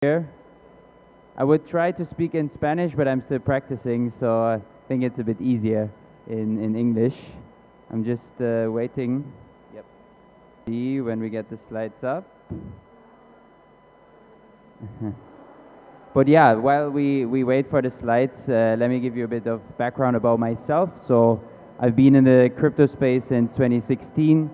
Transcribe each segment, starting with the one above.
here. I would try to speak in Spanish, but I'm still practicing, so I think it's a bit easier in English. I'm just waiting. Yep. See when we get the slides up. But yeah, while we wait for the slides, let me give you a bit of background about myself. So I've been in the crypto space since 2016.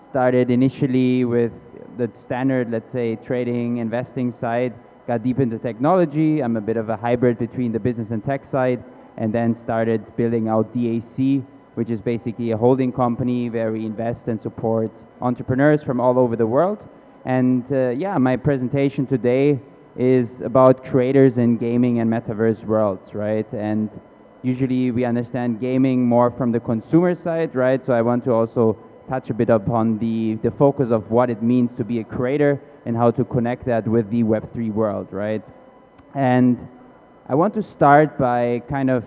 Started initially with the standard, let's say, trading, investing side. Got deep into technology. I'm a bit of a hybrid between the business and tech side, and then started building out DAC, which is basically a holding company where we invest and support entrepreneurs from all over the world. And yeah, my presentation today is about creators in gaming and metaverse worlds, right? And usually we understand gaming more from the consumer side, right? So I want to also touch a bit upon the focus of what it means to be a creator and how to connect that with the Web3 world, right? And I want to start by kind of,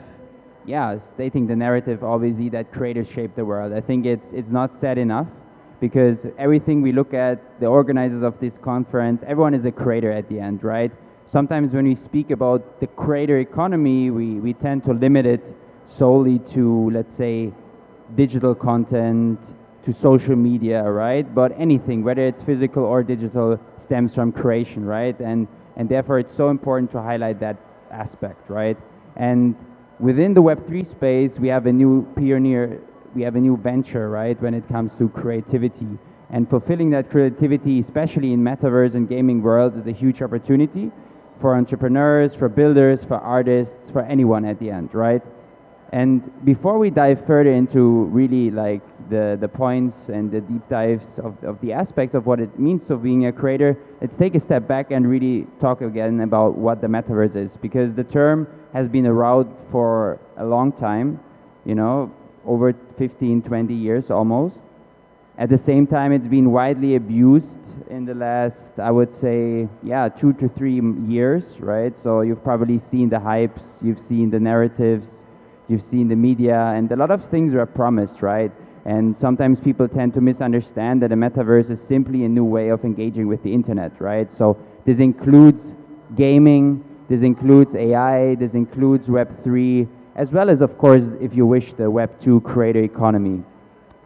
yeah, stating the narrative, obviously, that creators shape the world. I think it's not said enough, because everything we look at, the organizers of this conference, everyone is a creator at the end, right? Sometimes when we speak about the creator economy, we tend to limit it solely to, let's say, digital content, to social media, right? But anything, whether it's physical or digital, stems from creation, right? And therefore it's so important to highlight that aspect, right? And within the Web3 space, we have a new pioneer, we have a new venture, right, when it comes to creativity. And fulfilling that creativity, especially in metaverse and gaming worlds, is a huge opportunity for entrepreneurs, for builders, for artists, for anyone at the end, right? And before we dive further into really like the points and the deep dives of the aspects of what it means to being a creator, let's take a step back and really talk again about what the metaverse is, because the term has been around for a long time, you know, over 15, 20 years almost. At the same time, it's been widely abused in the last, I would say, yeah, 2 to 3 years, right? So you've probably seen the hypes, you've seen the narratives, you've seen the media, and a lot of things were promised, right? And sometimes people tend to misunderstand that a metaverse is simply a new way of engaging with the internet, right? So this includes gaming, this includes AI, this includes Web3, as well as, of course, if you wish, the Web2 creator economy.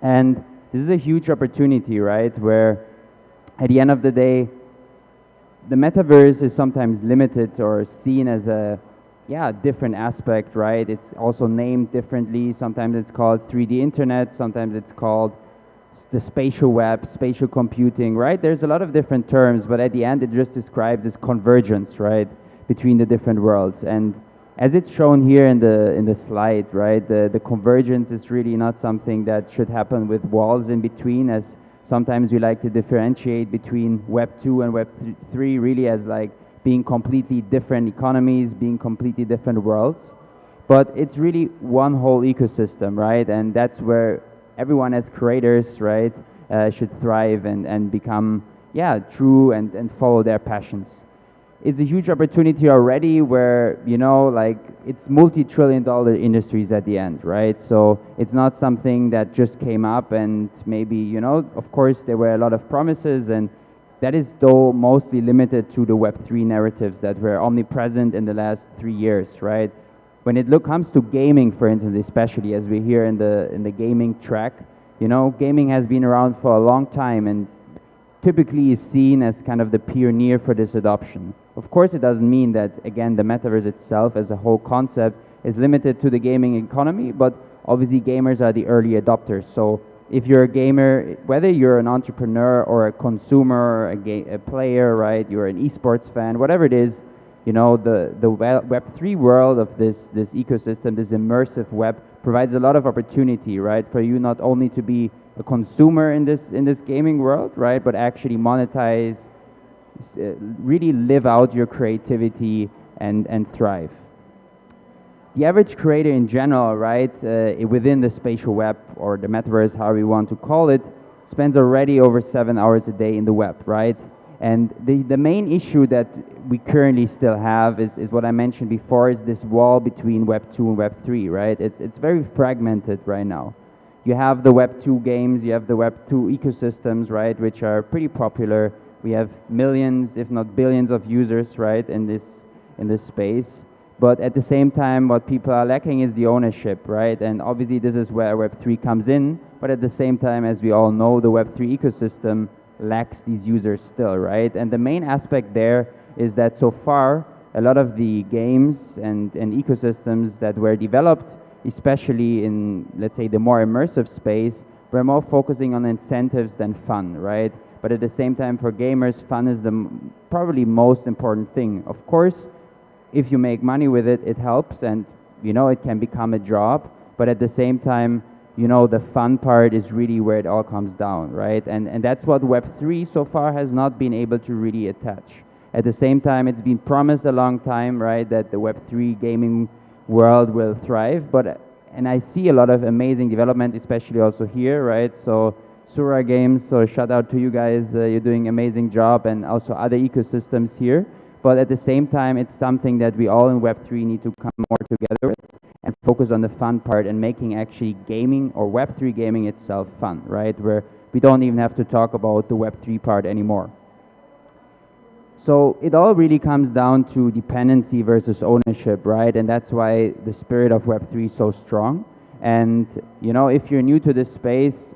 And this is a huge opportunity, right? Where at the end of the day, the metaverse is sometimes limited or seen as a different aspect, right? It's also named differently. Sometimes it's called 3D internet, sometimes it's called the spatial web, spatial computing, right? There's a lot of different terms, but at the end it just describes this convergence, right, between the different worlds. And as it's shown here in the slide, right, the convergence is really not something that should happen with walls in between, as sometimes we like to differentiate between Web 2 and Web 3 really as like being completely different economies, being completely different worlds. But it's really one whole ecosystem, right? And that's where everyone as creators, right, should thrive and become, true and follow their passions. It's a huge opportunity already where, you know, like it's multi-trillion-dollar industries at the end, right? So it's not something that just came up and maybe, you know, of course there were a lot of promises, and that is though mostly limited to the Web3 narratives that were omnipresent in the last 3 years, right? When it comes to gaming, for instance, especially as we hear in the gaming track, you know, gaming has been around for a long time and typically is seen as kind of the pioneer for this adoption. Of course, it doesn't mean that, again, the metaverse itself as a whole concept is limited to the gaming economy, but obviously gamers are the early adopters. So if you're a gamer, whether you're an entrepreneur or a consumer, a player, right, you're an esports fan, whatever it is, you know, the Web3 world of this ecosystem, this immersive web, provides a lot of opportunity, right, for you not only to be a consumer in this gaming world, right, but actually monetize, really live out your creativity and thrive. The average creator in general, right, within the spatial web or the metaverse, however you want to call it, spends already over 7 hours a day in the web, right? And the main issue that we currently still have is what I mentioned before, is this wall between Web 2 and Web 3, right? It's very fragmented right now. You have the Web 2 games, you have the Web 2 ecosystems, right, which are pretty popular. We have millions, if not billions, of users, right, in this space. But at the same time, what people are lacking is the ownership, right? And obviously, this is where Web3 comes in. But at the same time, as we all know, the Web3 ecosystem lacks these users still, right? And the main aspect there is that so far, a lot of the games and ecosystems that were developed, especially in, let's say, the more immersive space, were more focusing on incentives than fun, right? But at the same time, for gamers, fun is the probably most important thing. Of course, if you make money with it, it helps, and it can become a job. But at the same time, the fun part is really where it all comes down, right? And that's what Web3 so far has not been able to really attach. At the same time, it's been promised a long time, right, that the Web3 gaming world will thrive. And I see a lot of amazing development, especially also here, right? So Sura Games, so shout out to you guys. You're doing an amazing job, and also other ecosystems here. But at the same time, it's something that we all in Web3 need to come more together with and focus on the fun part and making actually gaming or Web3 gaming itself fun, right? Where we don't even have to talk about the Web3 part anymore. So it all really comes down to dependency versus ownership, right? And that's why the spirit of Web3 is so strong. And if you're new to this space,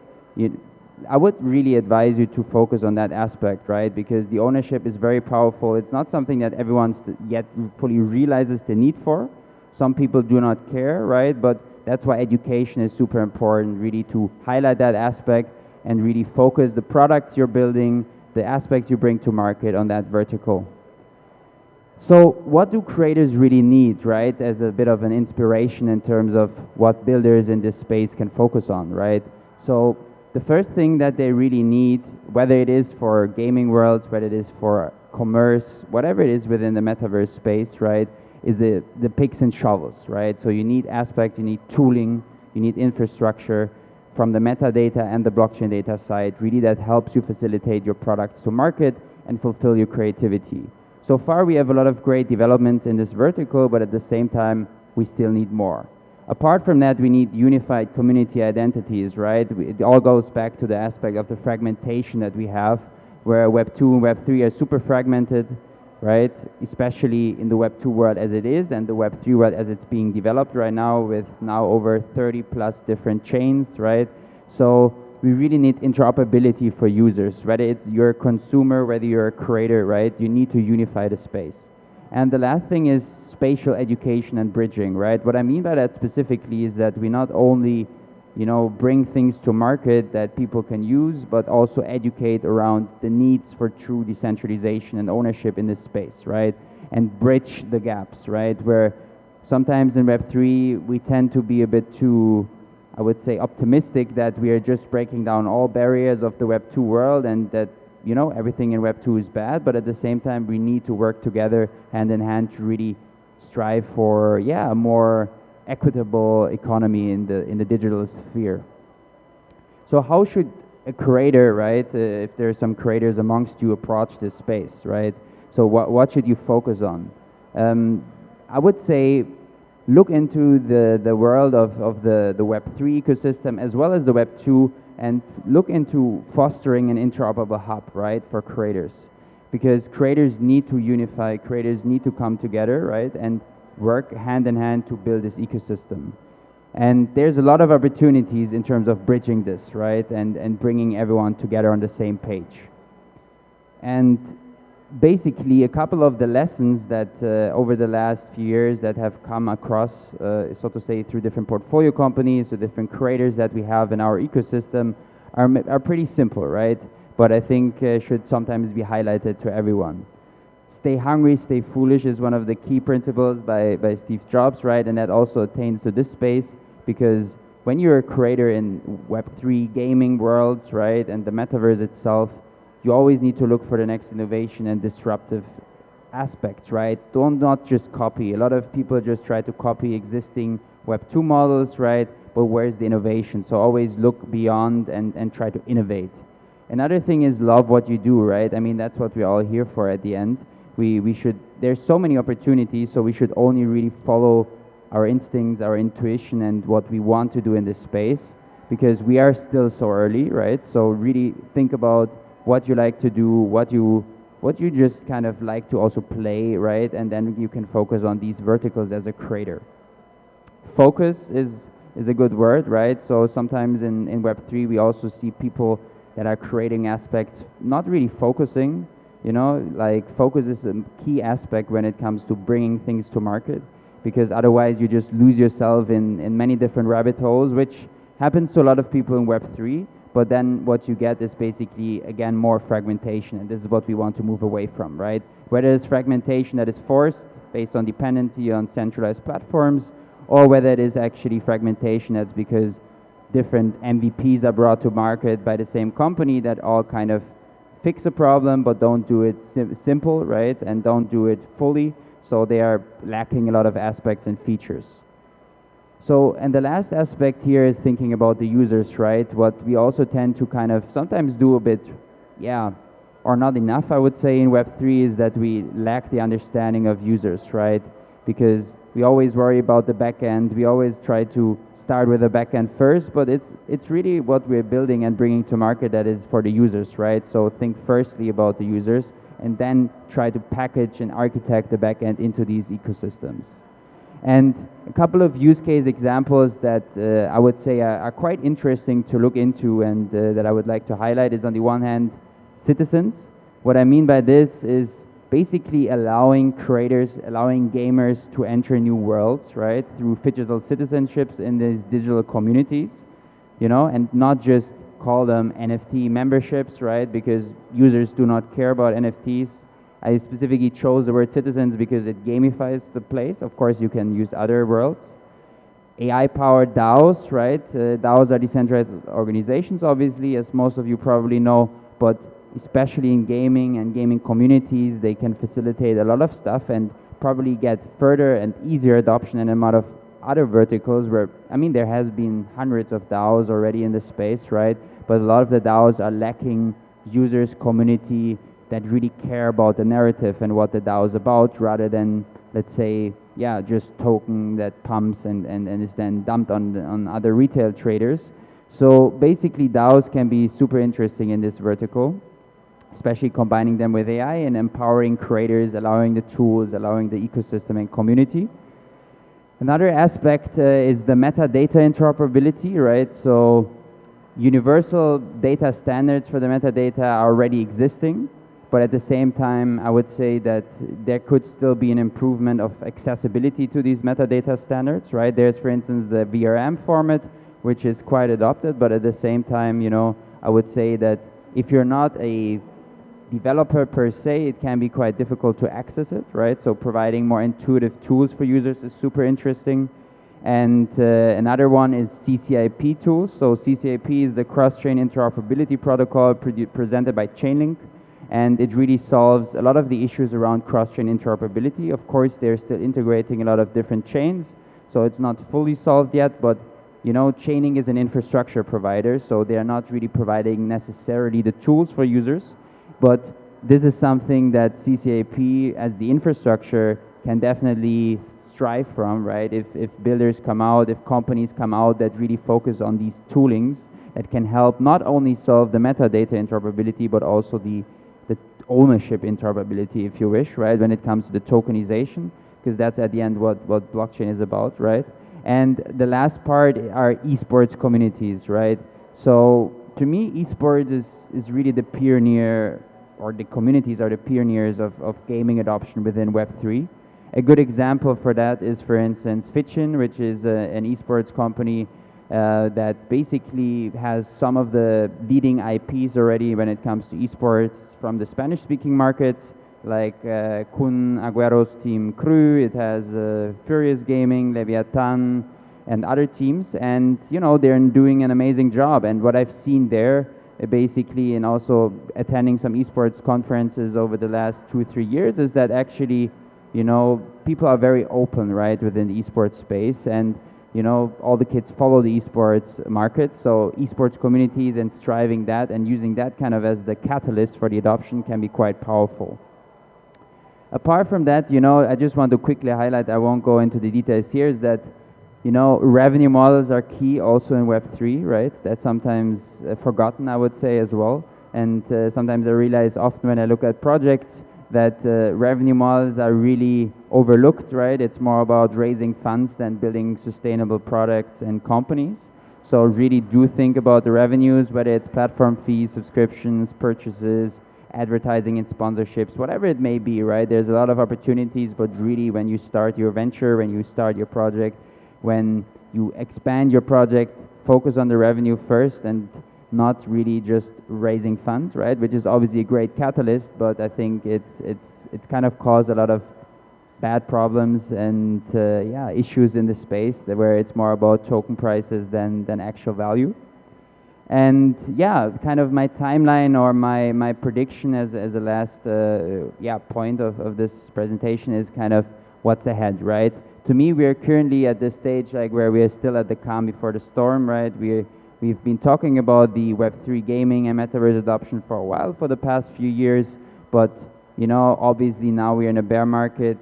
I would really advise you to focus on that aspect, right? Because the ownership is very powerful. It's not something that everyone yet fully realizes the need for. Some people do not care, right? But that's why education is super important, really to highlight that aspect and really focus the products you're building, the aspects you bring to market on that vertical. So what do creators really need, right? As a bit of an inspiration in terms of what builders in this space can focus on, right? So the first thing that they really need, whether it is for gaming worlds, whether it is for commerce, whatever it is within the metaverse space, right, is the picks and shovels, right? So you need aspects, you need tooling, you need infrastructure from the metadata and the blockchain data side, really that helps you facilitate your products to market and fulfill your creativity. So far, we have a lot of great developments in this vertical, but at the same time, we still need more. Apart from that, we need unified community identities, right? It all goes back to the aspect of the fragmentation that we have, where Web 2 and Web 3 are super fragmented, right? Especially in the Web 2 world as it is, and the Web 3 world as it's being developed right now, with now over 30 plus different chains, right? So we really need interoperability for users, whether it's you're a consumer, whether you're a creator, right? You need to unify the space. And the last thing is spatial education and bridging, right? What I mean by that specifically is that we not only, bring things to market that people can use, but also educate around the needs for true decentralization and ownership in this space, right? And bridge the gaps, right? Where sometimes in Web3, we tend to be a bit too, I would say, optimistic that we are just breaking down all barriers of the Web 2 world and that, everything in Web 2 is bad, but at the same time, we need to work together hand in hand to really strive for, a more equitable economy in the digital sphere. So how should a creator, right, if there are some creators amongst you, approach this space, right? So what should you focus on? I would say look into the world of the Web3 ecosystem as well as the Web 2, and look into fostering an interoperable hub, right, for creators. Because creators need to unify, creators need to come together, right, and work hand in hand to build this ecosystem. And there's a lot of opportunities in terms of bridging this, right, and bringing everyone together on the same page. And basically, a couple of the lessons that over the last few years that have come across, so to say, through different portfolio companies or different creators that we have in our ecosystem are pretty simple, right? But I think should sometimes be highlighted to everyone. Stay hungry, stay foolish is one of the key principles by Steve Jobs, right? And that also attains to this space, because when you're a creator in Web3 gaming worlds, right, and the metaverse itself, you always need to look for the next innovation and disruptive aspects, right? Not just copy. A lot of people just try to copy existing Web 2 models, right? But where's the innovation? So always look beyond and try to innovate. Another thing is love what you do, right? I mean, that's what we're all here for at the end. We should, there's so many opportunities, so we should only really follow our instincts, our intuition, and what we want to do in this space, because we are still so early, right? So really think about what you like to do, what you just kind of like to also play, right? And then you can focus on these verticals as a creator. Focus is a good word, right? So sometimes in Web3 we also see people that are creating aspects not really focusing, you know, like focus is a key aspect when it comes to bringing things to market, because otherwise you just lose yourself in many different rabbit holes, which happens to a lot of people in Web3, but then what you get is basically, again, more fragmentation, and this is what we want to move away from, right? Whether it's fragmentation that is forced based on dependency on centralized platforms, or whether it is actually fragmentation that's because different MVPs are brought to market by the same company that all kind of fix a problem but don't do it simple, right? And don't do it fully, so they are lacking a lot of aspects and features. So, and the last aspect here is thinking about the users, right? What we also tend to kind of sometimes do a bit, or not enough, I would say, in Web3 is that we lack the understanding of users, right? Because we always worry about the back end. We always try to start with the back end first, but it's really what we're building and bringing to market that is for the users, right? So think firstly about the users and then try to package and architect the back end into these ecosystems. And a couple of use case examples that I would say are quite interesting to look into and that I would like to highlight is, on the one hand, citizens. What I mean by this is basically allowing creators, allowing gamers to enter new worlds, right, through digital citizenships in these digital communities, you know, and not just call them NFT memberships, right, because users do not care about NFTs. I specifically chose the word citizens because it gamifies the place. Of course, you can use other worlds. AI-powered DAOs, right? DAOs are decentralized organizations, obviously, as most of you probably know, but especially in gaming and gaming communities, they can facilitate a lot of stuff and probably get further and easier adoption in a lot of other verticals where, I mean, there has been hundreds of DAOs already in the space, right? But a lot of the DAOs are lacking users, community, that really care about the narrative and what the DAO is about, rather than, let's say, just token that pumps and is then dumped on other retail traders. So basically DAOs can be super interesting in this vertical, especially combining them with AI and empowering creators, allowing the tools, allowing the ecosystem and community. Another aspect is the metadata interoperability, right? So universal data standards for the metadata are already existing. But at the same time, I would say that there could still be an improvement of accessibility to these metadata standards, right? There's, for instance, the VRM format, which is quite adopted, but at the same time, you know, I would say that if you're not a developer per se, it can be quite difficult to access it, right? So providing more intuitive tools for users is super interesting. And another one is CCIP tools. So CCIP is the cross-chain interoperability protocol presented by Chainlink. And it really solves a lot of the issues around cross-chain interoperability. Of course, they're still integrating a lot of different chains, so it's not fully solved yet, but you know, Chainlink is an infrastructure provider, so they're not really providing necessarily the tools for users, but this is something that CCIP as the infrastructure can definitely strive from, right? If builders come out, if companies come out that really focus on these toolings that can help not only solve the metadata interoperability, but also the ownership interoperability, if you wish, right, when it comes to the tokenization, because that's at the end what blockchain is about, right? And the last part are esports communities, right? So to me, esports is really the pioneer, or the communities are the pioneers of gaming adoption within Web3. A good example for that is, for instance, Fitchin, which is an esports company that basically has some of the leading IPs already when it comes to esports from the Spanish-speaking markets, like Kun Agüero's team Crew. It has Furious Gaming, Leviathan, and other teams. And, you know, they're doing an amazing job. And what I've seen there, basically, and also attending some esports conferences over the last 2-3 years, is that actually, you know, people are very open, right, within the esports space. And you know, all the kids follow the esports market, so esports communities and striving that and using that kind of as the catalyst for the adoption can be quite powerful. Apart from that, you know, I just want to quickly highlight, I won't go into the details here, is that, you know, revenue models are key also in Web3, right? That's sometimes forgotten, I would say, as well. And sometimes I realize often when I look at projects that revenue models are really overlooked, right? It's more about raising funds than building sustainable products and companies. So really do think about the revenues, whether it's platform fees, subscriptions, purchases, advertising and sponsorships, whatever it may be, right? There's a lot of opportunities, but really when you start your venture, when you start your project, when you expand your project, focus on the revenue first and not really just raising funds, right? Which is obviously a great catalyst, but I think it's kind of caused a lot of bad problems and yeah, issues in the space where it's more about token prices than actual value. And yeah, kind of my timeline or my prediction as a last yeah, point of this presentation is kind of what's ahead, right? To me, we are currently at this stage like where we are still at the calm before the storm, right? We've been talking about the Web3 gaming and metaverse adoption for a while for the past few years, but you know, obviously now we're in a bear market,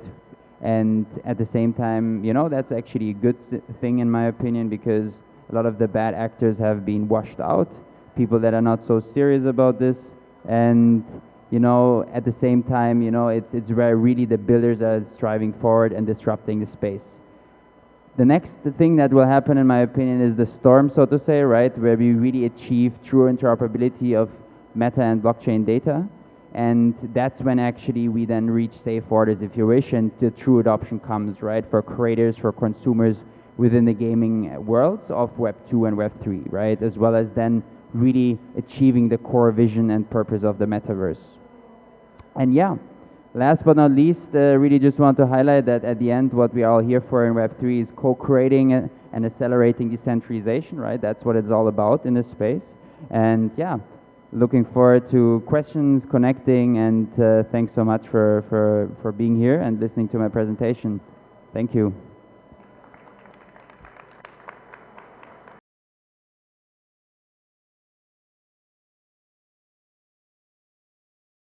and at the same time, you know, that's actually a good thing in my opinion, because a lot of the bad actors have been washed out, people that are not so serious about this, and you know, at the same time, you know, it's where really the builders are striving forward and disrupting the space. The next thing that will happen, in my opinion, is the storm, so to say, right, where we really achieve true interoperability of meta and blockchain data. And that's when actually we then reach safe waters, if you wish, and the true adoption comes, right, for creators, for consumers within the gaming worlds of Web 2 and Web 3, right, as well as then really achieving the core vision and purpose of the metaverse. And yeah, last but not least, really just want to highlight that at the end, what we are all here for in Web3 is co-creating and accelerating decentralization, right? That's what it's all about in this space. And yeah, looking forward to questions, connecting, and thanks so much for being here and listening to my presentation. Thank you.